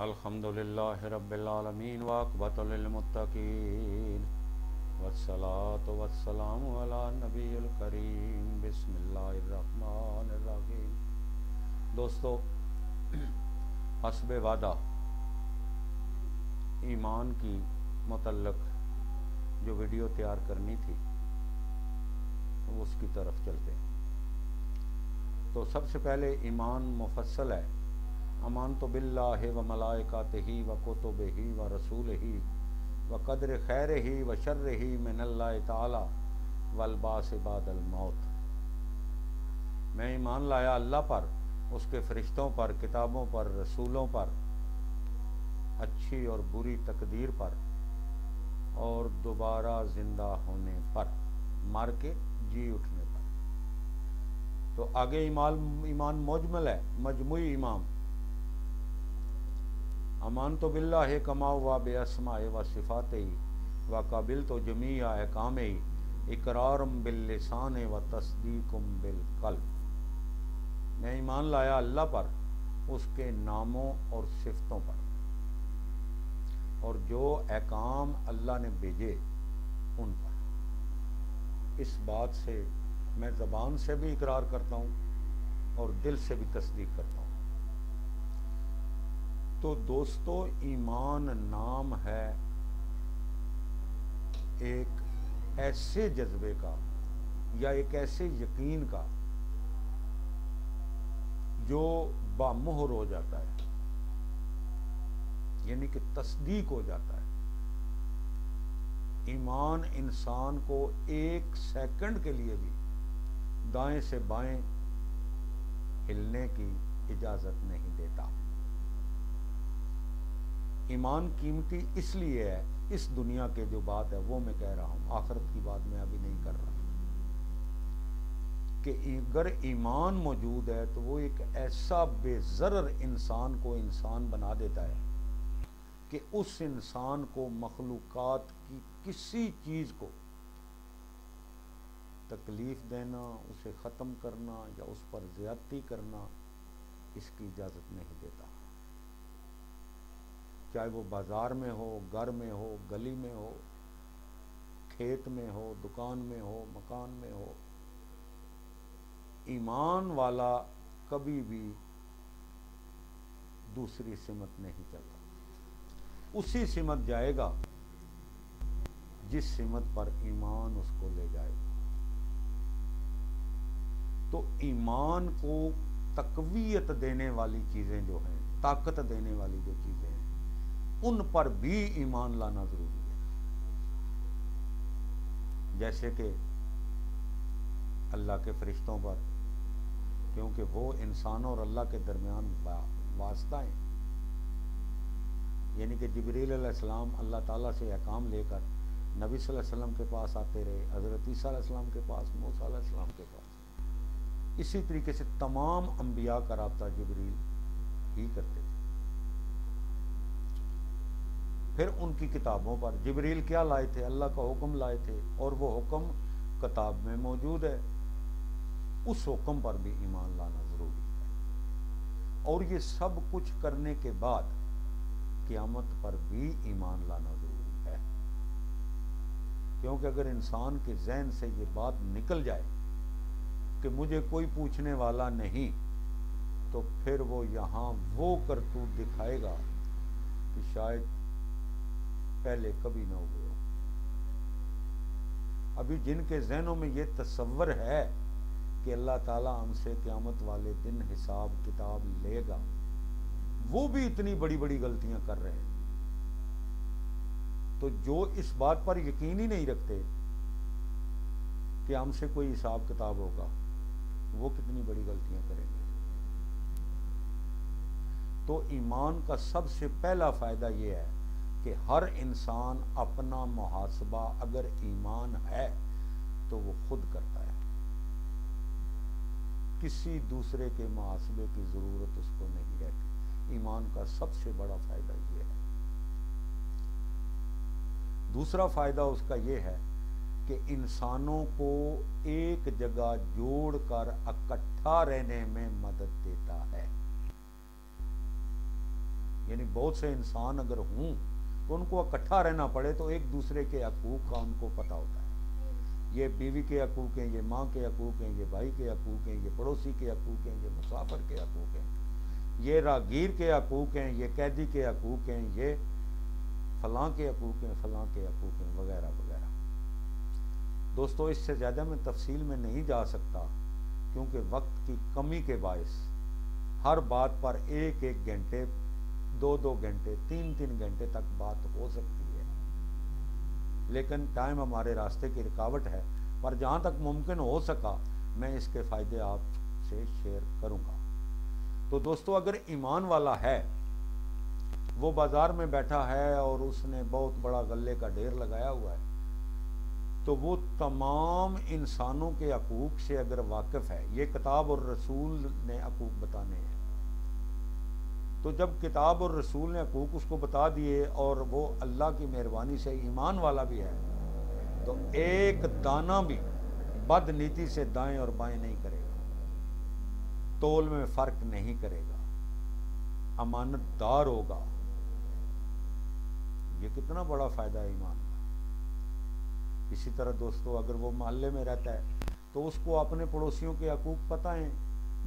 الحمدللہ رب العالمین واقبۃ للمتقین والصلاة والسلام علی نبی الکریم بسم اللہ الرحمن الرحیم۔ دوستو، حسب وعدہ ایمان کی متعلق جو ویڈیو تیار کرنی تھی اس کی طرف چلتے ہیں۔ تو سب سے پہلے ایمان مفصل ہے، امانت باللہ و ملائکاتہ و کتبہ و رسولہ و قدر خیرہ و شرہ من اللہ تعالی والبعث بعد الموت۔ میں ایمان لایا اللہ پر، اس کے فرشتوں پر، کتابوں پر، رسولوں پر، اچھی اور بری تقدیر پر، اور دوبارہ زندہ ہونے پر، مر کے جی اٹھنے پر۔ تو آگے ایمان مجمل ہے، مجموعی ایمان۔ امانت باللہ کما ہوا بے اسماء و صفاتہ و قابلت جمیع احکامہ اقرارم باللسان و تصدیقم بالقلب۔ میں ایمان لایا اللہ پر، اس کے ناموں اور صفتوں پر، اور جو احکام اللہ نے بھیجے ان پر۔ اس بات سے میں زبان سے بھی اقرار کرتا ہوں اور دل سے بھی تصدیق کرتا ہوں۔ تو دوستو، ایمان نام ہے ایک ایسے جذبے کا یا ایک ایسے یقین کا جو بامہر ہو جاتا ہے، یعنی کہ تصدیق ہو جاتا ہے۔ ایمان انسان کو ایک سیکنڈ کے لیے بھی دائیں سے بائیں ہلنے کی اجازت نہیں دیتا۔ ایمان قیمتی اس لیے ہے، اس دنیا کے جو بات ہے وہ میں کہہ رہا ہوں، آخرت کی بات میں ابھی نہیں کر رہا، کہ اگر ایمان موجود ہے تو وہ ایک ایسا بے ضرر انسان کو انسان بنا دیتا ہے کہ اس انسان کو مخلوقات کی کسی چیز کو تکلیف دینا، اسے ختم کرنا یا اس پر زیادتی کرنا اس کی اجازت نہیں دیتا۔ چاہے وہ بازار میں ہو، گھر میں ہو، گلی میں ہو، کھیت میں ہو، دکان میں ہو، مکان میں ہو۔ ایمان والا کبھی بھی دوسری سمت نہیں چلتا، اسی سمت جائے گا جس سمت پر ایمان اس کو لے جائے گا۔ تو ایمان کو تقویت دینے والی چیزیں جو ہیں، طاقت دینے والی جو چیزیں ہیں، ان پر بھی ایمان لانا ضروری ہے۔ جیسے کہ اللہ کے فرشتوں پر، کیونکہ وہ انسانوں اور اللہ کے درمیان واسطہ ہیں۔ یعنی کہ جبریل علیہ السلام اللہ تعالیٰ سے احکام لے کر نبی صلی اللہ علیہ وسلم کے پاس آتے رہے، حضرت عیسیٰ علیہ السلام کے پاس، موسیٰ علیہ السلام کے پاس۔ اسی طریقے سے تمام انبیاء کا رابطہ جبریل ہی کرتے تھے۔ پھر ان کی کتابوں پر جبریل کیا لائے تھے؟ اللہ کا حکم لائے تھے، اور وہ حکم کتاب میں موجود ہے، اس حکم پر بھی ایمان لانا ضروری ہے۔ اور یہ سب کچھ کرنے کے بعد قیامت پر بھی ایمان لانا ضروری ہے، کیونکہ اگر انسان کے ذہن سے یہ بات نکل جائے کہ مجھے کوئی پوچھنے والا نہیں، تو پھر وہ یہاں وہ کرتوت دکھائے گا کہ شاید پہلے کبھی نہ ہوئے ہو۔ ابھی جن کے ذہنوں میں یہ تصور ہے کہ اللہ تعالیٰ ہم سے قیامت والے دن حساب کتاب لے گا، وہ بھی اتنی بڑی بڑی غلطیاں کر رہے ہیں۔ تو جو اس بات پر یقین ہی نہیں رکھتے کہ ہم سے کوئی حساب کتاب ہوگا، وہ کتنی بڑی غلطیاں کریں گے۔ تو ایمان کا سب سے پہلا فائدہ یہ ہے کہ ہر انسان اپنا محاسبہ اگر ایمان ہے تو وہ خود کرتا ہے، کسی دوسرے کے محاسبے کی ضرورت اس کو نہیں رہتی۔ ایمان کا سب سے بڑا فائدہ یہ ہے۔ دوسرا فائدہ اس کا یہ ہے کہ انسانوں کو ایک جگہ جوڑ کر اکٹھا رہنے میں مدد دیتا ہے۔ یعنی بہت سے انسان اگر ہوں تو ان کو اکٹھا رہنا پڑے تو ایک دوسرے کے حقوق کا ان کو پتہ ہوتا ہے. یہ بیوی کے حقوق ہیں، یہ ماں کے حقوق ہیں، یہ بھائی کے حقوق ہیں، یہ پڑوسی کے حقوق ہیں، یہ مسافر کے حقوق ہیں، یہ راہگیر کے حقوق ہیں، یہ قیدی کے حقوق ہیں، یہ فلاں کے حقوق ہیں، فلاں کے حقوق ہیں، وغیرہ وغیرہ. دوستو اس سے زیادہ میں تفصیل میں نہیں جا سکتا کیونکہ وقت کی کمی کے باعث ہر بات پر ایک ایک گھنٹے، دو دو گھنٹے، تین تین گھنٹے تک بات ہو سکتی ہے، لیکن ٹائم ہمارے راستے کی رکاوٹ ہے. پر جہاں تک ممکن ہو سکا میں اس کے فائدے آپ سے شیئر کروں گا. تو دوستو اگر ایمان والا ہے، وہ بازار میں بیٹھا ہے اور اس نے بہت بڑا غلے کا ڈھیر لگایا ہوا ہے، تو وہ تمام انسانوں کے حقوق سے اگر واقف ہے، یہ کتاب اور رسول نے حقوق بتانے ہیں، تو جب کتاب اور رسول نے حقوق اس کو بتا دیے اور وہ اللہ کی مہربانی سے ایمان والا بھی ہے، تو ایک دانہ بھی بد نیتی سے دائیں اور بائیں نہیں کرے گا، تول میں فرق نہیں کرے گا، امانت دار ہوگا. یہ کتنا بڑا فائدہ ہے ایمان کا. اسی طرح دوستو اگر وہ محلے میں رہتا ہے تو اس کو اپنے پڑوسیوں کے حقوق پتہ ہیں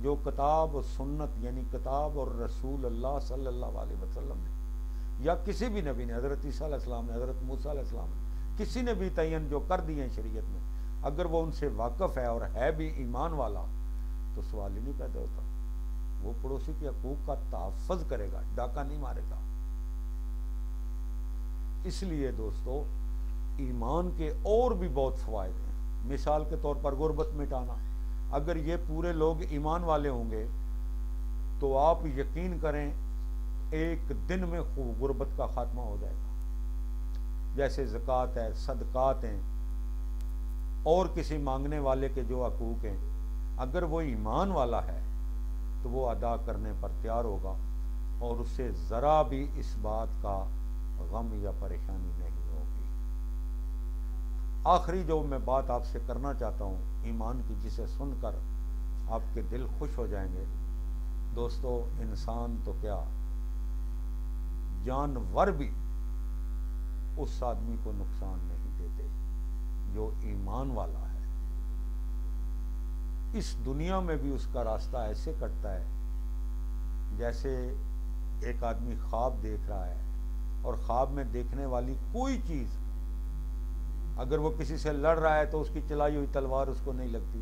جو کتاب و سنت یعنی کتاب اور رسول اللہ صلی اللہ علیہ وسلم نے یا کسی بھی نبی نے، حضرت عیسیٰ علیہ السلام نے، حضرت موسیٰ علیہ السلام نے، کسی نے بھی تعین جو کر دیے ہیں شریعت میں، اگر وہ ان سے واقف ہے اور ہے بھی ایمان والا تو سوال ہی نہیں پیدا ہوتا. وہ پڑوسی کے حقوق کا تحفظ کرے گا، ڈاکہ نہیں مارے گا. اس لیے دوستو ایمان کے اور بھی بہت فوائد ہیں. مثال کے طور پر غربت مٹانا. اگر یہ پورے لوگ ایمان والے ہوں گے تو آپ یقین کریں ایک دن میں غربت کا خاتمہ ہو جائے گا. جیسے زکوٰۃ ہے، صدقات ہیں، اور کسی مانگنے والے کے جو حقوق ہیں، اگر وہ ایمان والا ہے تو وہ ادا کرنے پر تیار ہوگا اور اس سے ذرا بھی اس بات کا غم یا پریشانی نہیں ہوگی. آخری جو میں بات آپ سے کرنا چاہتا ہوں ایمان کی، جسے سن کر آپ کے دل خوش ہو جائیں گے. دوستو انسان تو کیا، جانور بھی اس آدمی کو نقصان نہیں دیتے جو ایمان والا ہے. اس دنیا میں بھی اس کا راستہ ایسے کٹتا ہے جیسے ایک آدمی خواب دیکھ رہا ہے اور خواب میں دیکھنے والی کوئی چیز، اگر وہ کسی سے لڑ رہا ہے تو اس کی چلائی ہوئی تلوار اس کو نہیں لگتی،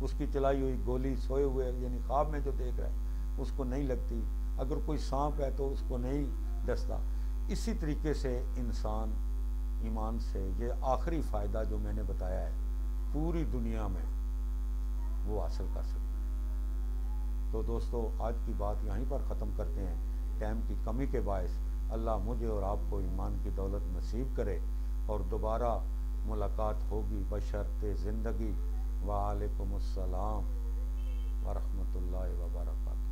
اس کی چلائی ہوئی گولی سوئے ہوئے یعنی خواب میں جو دیکھ رہا ہے اس کو نہیں لگتی، اگر کوئی سانپ ہے تو اس کو نہیں ڈستا. اسی طریقے سے انسان ایمان سے یہ آخری فائدہ جو میں نے بتایا ہے پوری دنیا میں وہ حاصل کر سکتا ہے. تو دوستو آج کی بات یہیں پر ختم کرتے ہیں. ٹائم کی کمی کے باعث اللہ مجھے اور آپ کو ایمان کی دولت نصیب کرے اور دوبارہ ملاقات ہوگی بشرط زندگی. وعلیکم السلام ورحمۃ اللہ وبرکاتہ.